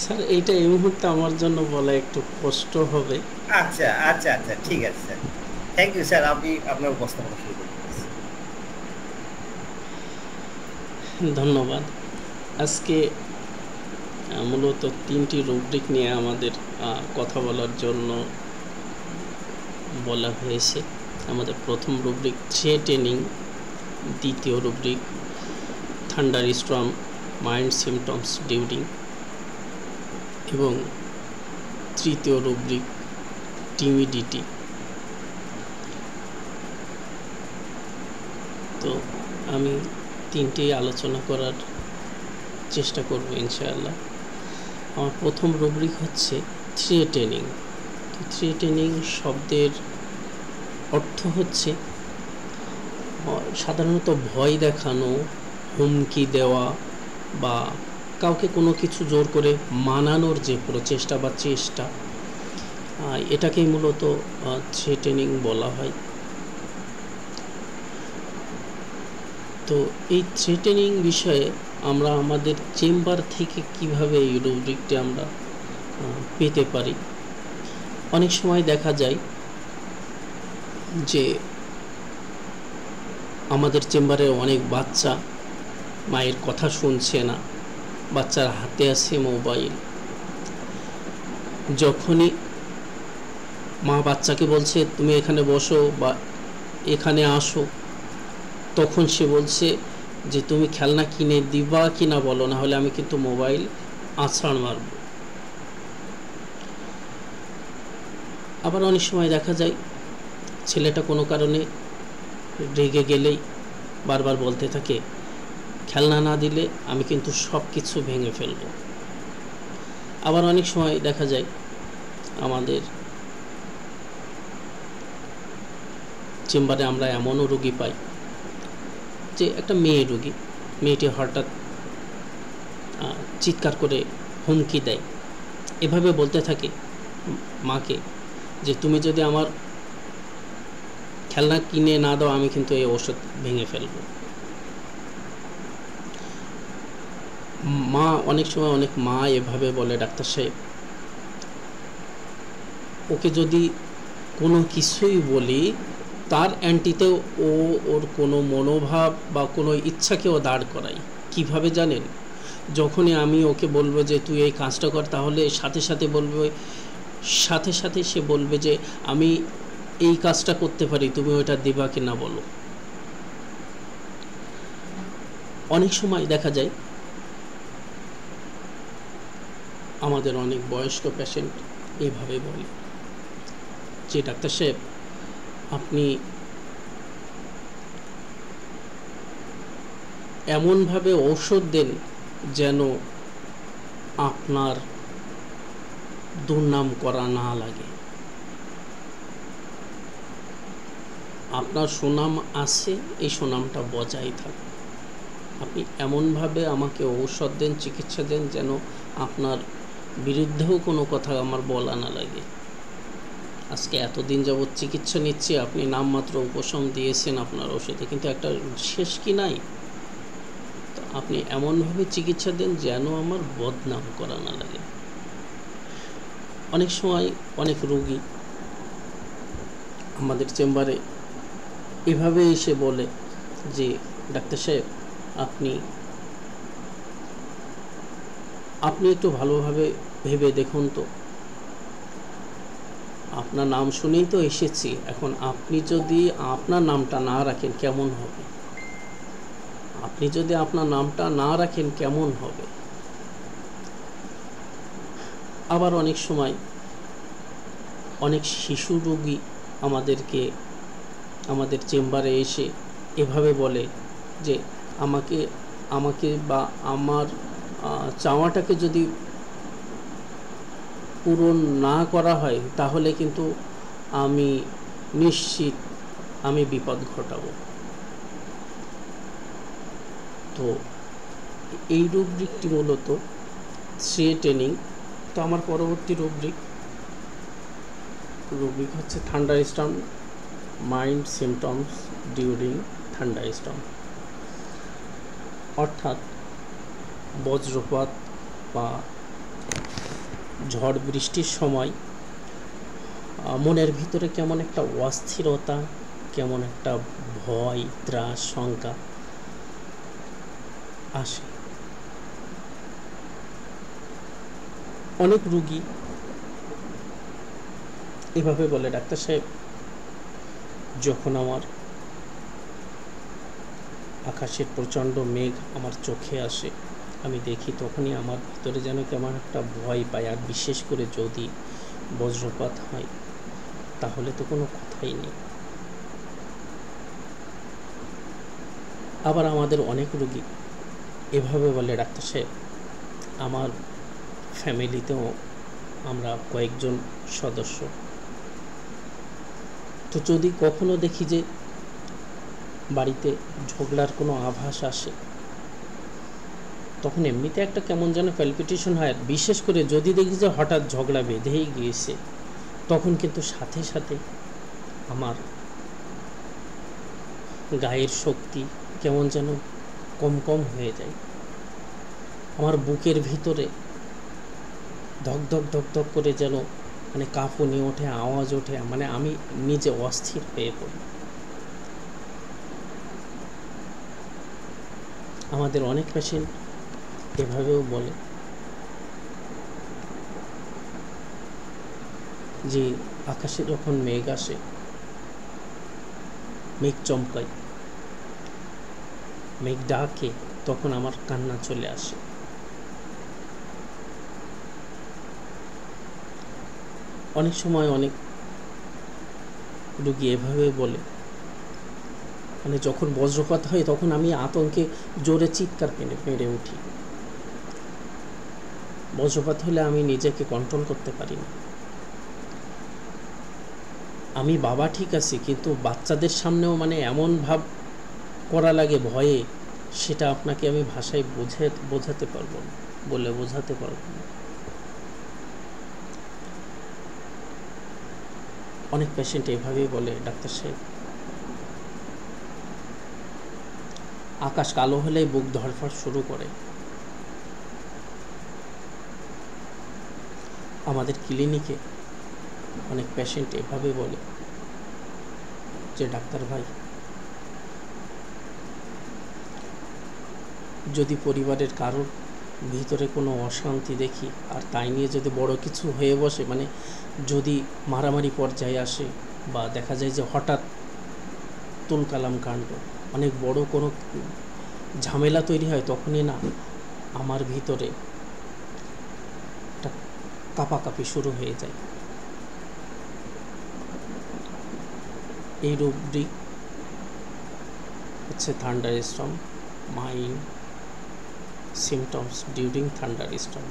Sir এইটা এই মুহূর্তে আমার জন্য বলা একটু কষ্ট হবে। আচ্ছা আচ্ছা আচ্ছা, ঠিক আছে স্যার। থ্যাংক ইউ স্যার, আপনি আপনার উপস্থাপনা শুরু করুন please। ধন্যবাদ। আজকে মূলত তিনটি রুব্রিক নিয়ে আমাদের কথা বলার জন্য বলা হয়েছে। আমাদের প্রথম রুব্রিক থ্রেটেনিং, দ্বিতীয় rubric thunderstorm mind symptoms during, এবং তৃতীয় রুব্রিক টিমিডিটি। তো আমি তিনটি আলোচনা করার চেষ্টা করব ইনশাআল্লাহ। আমার প্রথম রুব্রিক হচ্ছে থ্রেটেনিং। তো থ্রেটেনিং শব্দের অর্থ হচ্ছে সাধারণত ভয় দেখানো, হুমকি দেওয়া বা কাউকে কোনো কিছু জোর করে মানানোর যে প্রচেষ্টা বা চেষ্টা, এটাকেই মূলত থ্রেটেনিং বলা হয়। তো এই থ্রেটেনিং বিষয়ে আমরা আমাদের চেম্বার থেকে কিভাবে এই রুব্রিকটি আমরা পেতে পারি। অনেক সময় দেখা যায় যে আমাদের চেম্বারে অনেক বাচ্চা মায়ের কথা শুনছে না, বাচ্চার হাতে আছে মোবাইল। যখনই মা বাচ্চাকে বলছে তুমি এখানে বসো বা এখানে আসো, তখন সে বলছে যে তুমি খেলনা কিনে দিবা কিনা বলো, না হলে আমি কিন্তু মোবাইল আছাড় মারব। আবার অনেক সময় দেখা যায় ছেলেটা কোনো কারণে রেগে গেলেই বারবার বলতে থাকে খেলনা না দিলে আমি কিন্তু সব কিছু ভেঙে ফেলব। আবার অনেক সময় দেখা যায় আমাদের চেম্বারে আমরা এমনও রোগী পাই যে একটা মেয়ে রোগী, মেয়েটি হঠাৎ চিৎকার করে হুমকি দেয়, এভাবে বলতে থাকে মাকে যে তুমি যদি আমার খেলনা কিনে না দাও আমি কিন্তু এই ওষুধ ভেঙে ফেলব। মা অনেক সময় অনেক মা এভাবে বলে ডাক্তার সাহেব ওকে যদি কোনো কিছুই বলি তার অ্যান্টিতে ও ওর কোনো মনোভাব বা কোনো ইচ্ছাকেও দাঁড় করাই। কিভাবে জানেন? যখনই আমি ওকে বলবো যে তুই এই কাজটা কর, তাহলে সাথে সাথে বলবে, সাথে সাথে সে বলবে যে আমি এই কাজটা করতে পারি, তুমি ওইটা দিবা কি না বলো। অনেক সময় দেখা যায় আমাদের অনেক বয়স্ক পেশেন্ট এভাবে বলে যে ডাক্তার সাহেব আপনি এমনভাবে ঔষধ দেন যেন আপনার দুর্নাম করা না লাগে। আপনার সুনাম আছে, এই সুনামটা বজায় থাকে। আপনি এমনভাবে আমাকে ঔষধ দেন, চিকিৎসা দেন যেন আপনার বিরুদ্ধেও কোনো কথা আমার বলা না লাগে। আজকে এতদিন যাবৎ চিকিৎসা নিচ্ছি, আপনি নামমাত্র উপশম দিয়েছেন আপনার ওষুধে, কিন্তু একটা শেষ কি নাই? তো আপনি এমনভাবে চিকিৎসা দেন যেন আমার বদনাম করা না লাগে। অনেক সময় অনেক রোগী আমাদের চেম্বারে এভাবে এসে বলে যে ডাক্তার সাহেব আপনি আপনি একটু ভালোভাবে ভেবে দেখুন তো, আপনার নাম শুনেই তো এসেছি, এখন আপনি যদি আপনার নামটা না রাখেন কেমন হবে? আপনি যদি আপনার নামটা না রাখেন কেমন হবে? আবার অনেক সময় অনেক শিশু রোগী আমাদের চেম্বারে এসে এভাবে বলে যে আমাকে আমাকে বা আমার চাওয়াটাকে যদি পূরণ না করা হয় তাহলে কিন্তু আমি নিশ্চিত আমি বিপদ ঘটাবো। তো এই রুব্রিকটি মূলত থ্রেটেনিং। তো আমার পরবর্তী রুব্রিক হচ্ছে thunderstorm mind symptoms during thunderstorm. অর্থাৎ বজ্রপাত বা ঝড় বৃষ্টির সময় মনের ভিতরে কেমন একটা অস্থিরতা, কেমন একটা ভয়, ত্রাস, শঙ্কা আসে। অনেক রুগী এভাবে বলে, ডাক্তার সাহেব, যখন আমার আকাশের প্রচণ্ড মেঘ আমার চোখে আসে, আমি দেখি, তখনই আমার ভিতরে যেন কেমন একটা ভয় পাই। আর বিশেষ করে যদি বজ্রপাত হয়, তাহলে তো কোনো কথাই নেই। আবার আমাদের অনেক রুগী এভাবে বলে, ডাক্তার সাহেব, আমার ফ্যামিলিতেও আমরা কয়েকজন সদস্য, তো যদি কখনো দেখি যে বাড়িতে ঝগড়ার কোনো আভাস আসে, তখন এমনিতে একটা কেমন যেন প্যালপিটেশন হয়। আর বিশেষ করে যদি দেখি যে হঠাৎ ঝগড়া বেঁধেই গিয়েছে, তখন কিন্তু সাথে সাথে আমার গায়ের শক্তি কেমন যেন কম কম হয়ে যায়। আমার বুকের ভিতরে ধক ধক ধক ধক করে যেন মানে কাঁপুনি ওঠে, আওয়াজ ওঠে, মানে আমি নিজে অস্থির হয়ে পড়ি। আমাদের অনেক পেশেন্ট এভাবেও বলে যে আকাশে যখন মেঘ আসে, মেঘ চমকায়, মেঘ ডাকে, তখন আমার কান্না চলে আসে। অনেক সময় অনেক রুগী এভাবে বলে, মানে যখন বজ্রপাত হয় তখন আমি আতঙ্কে জোরে চিৎকার মেরে উঠি। বজ্রপাত হলে আমি নিজেকে কন্ট্রোল করতে পারি না। আমি বাবা ঠিক আছি, কিন্তু বাচ্চাদের সামনেও মানে এমন ভাব করা লাগে ভয়ে, সেটা আপনাকে আমি ভাষায় বোঝাতে পারবো না, বলে বোঝাতে পারবো না। অনেক পেশেন্ট এভাবেই বলে, ডাক্তার সাহেব, আকাশ কালো হলেই বুক ধড়ফড় শুরু করে। আমাদের ক্লিনিকে অনেক পেশেন্ট এভাবে বলে যে, ডাক্তার ভাই, যদি পরিবারের কারোর ভিতরে কোনো অশান্তি দেখি, আর তাই নিয়ে যদি বড় কিছু হয়ে বসে, মানে যদি মারামারি পর্যায়ে আসে, বা দেখা যায় যে হঠাৎ তুলকালাম কাণ্ড, অনেক বড় কোনো ঝামেলা তৈরি হয়, তখনই না আমার ভিতরে একটা কাঁপাকাঁপি শুরু হয়ে যায়। এই রুব্রিক হচ্ছে thunderstorm, mind symptoms during thunderstorm.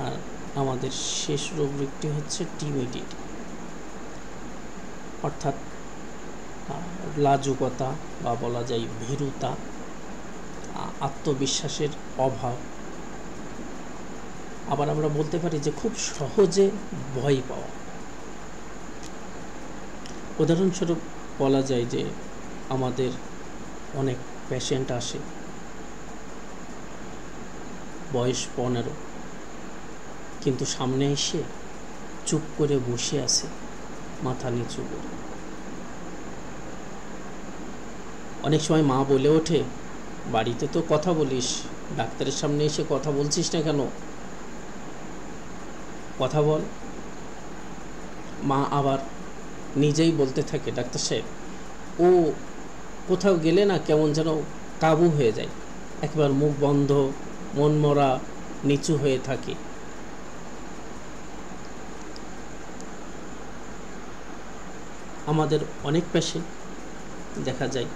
আর আমাদের শেষ রুব্রিকটি হচ্ছে টিমিডিটি, অর্থাৎ লাজুকতা বা বলা যায় ভীরুতা, আত্মবিশ্বাসের অভাব। আবার আমরা বলতে পারি যে খুব সহজে ভয় পাওয়া। উদাহরণস্বরূপ বলা যায় যে আমাদের অনেক পেশেন্ট আসে, বয়স 15, কিন্তু সামনে এসে চুপ করে বসে আছে, মাথা নিচু করে। অনেক সময় মা বলে ওঠে, বাড়িতে তো কথা বলিস, ডাক্তারের সামনে এসে কথা বলছিস না কেন, কথা বল। মা আবার নিজেই বলতে থাকে, ডাক্তার সাহেব, ও কোথাও গেলে না কেমন যেন কাবু হয়ে যায়, একবার মুখ বন্ধ, মন মরা, নিচু হয়ে থাকে। আমাদের অনেক পেশেন্ট দেখা যায়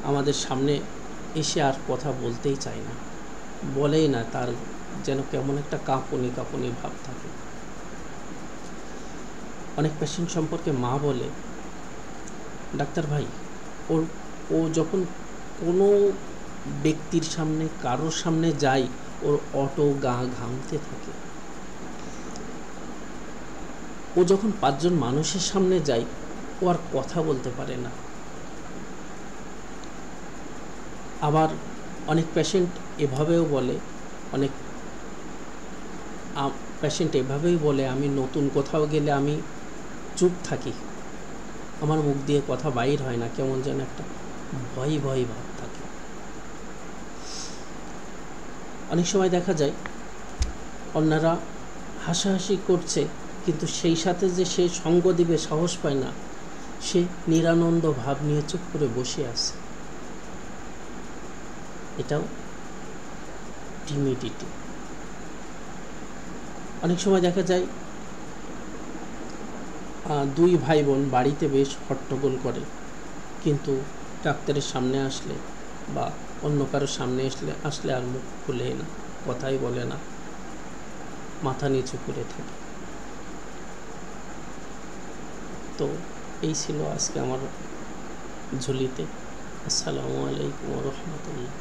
আমাদের সামনে এসে আর কথা বলতেই চায় না, বলেই না, তার যেন কেমন একটা কাঁপুনি কাঁপুনি ভাব থাকে। অনেক পেশেন্ট সম্পর্কে মা বলে, ডাক্তার ভাই, ও যখন কোনো ব্যক্তির সামনে, কারোর সামনে যায়, ওর অটো গা ঘামতে থাকে। ও যখন 5 জন মানুষের সামনে যায়, ও আর কথা বলতে পারে না। আবার অনেক পেশেন্ট এভাবেও বলে, অনেক পেশেন্ট এভাবেই বলে, আমি নতুন কোথাও গেলে আমি চুপ থাকি, আমার মুখ দিয়ে কথা বাইর হয় না, কেমন যেন একটা ভয় ভয় ভাব থাকে। অনেক সময় দেখা যায় অন্যরা হাসাহাসি করছে, কিন্তু সেই সাথে যে সে সঙ্গ দিবে সাহস পায় না, সে নিরানন্দ ভাব নিয়ে চুপ করে বসে আছে। এটাও টিমিডিটি। অনেক সময় দেখা যায় দুই ভাই বোন বাড়িতে বেশ হট্টগোল করে, কিন্তু ডাক্তারের সামনে আসলে বা অন্য কারোর সামনে আসলে আর মুখ খুলে না, কথাই বলে না, মাথা নিচু করে থাকে। তো এই ছিল আজকে আমার ঝুলিতে। আসসালামু আলাইকুম ওয়া রাহমাতুল্লাহ।